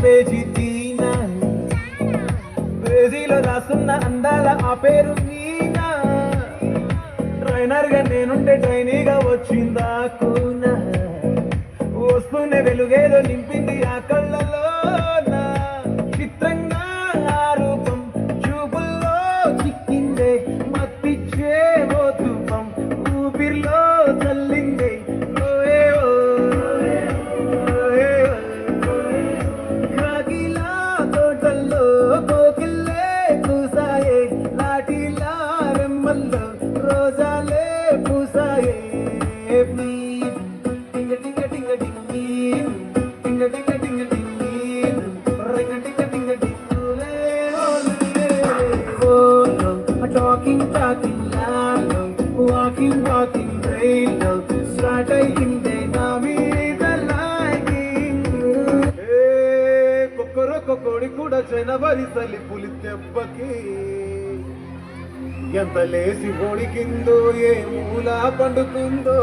page తీనా పేజీలో రాసున్న అందాల ఆ పేరు మీనా ట్రైనర్ గా నేనుంటే ట్రైనీగా వచ్చిందా కూనా వస్తూనే వెలుగేదో నింపింది ఆ కళ్ళలో చిత్రంగా ఆ రూపం చూపుల్లో చిక్కిందే మత్తిచ్చే ఓ ధూపం ఊపిరిలో చల్లిందే కాకిలా తోటల్లో కోకిల్లే కూసాయే లాటిలా రెమ్మల్లో రోజాలే పూసాయే టింగ టింగ టింగ టింగి టింగ టింగ టింగ టింగి రింగ టింగ టింగ టింగులే టాకింగ్ టాకింగ్ లాలో వాకింగ్ వాకింగ్ ట్రైన్లో స్టార్ట్ అయ్యిందే నా మీద లైకింగ్ కొక్కరొక్క కోడి కూడా జనవరి సలి పులి దెబ్బకి ఎంత లేసి ఓడికిందో ఏ మూల పండుకుందో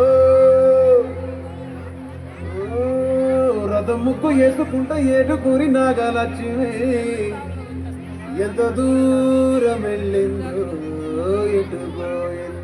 రథం ముక్కు వేసుకుంటా ఏడుకూరి నాగలక్ష్మి ఎంత దూరం వెళ్ళిందో ఎటు పోయిందో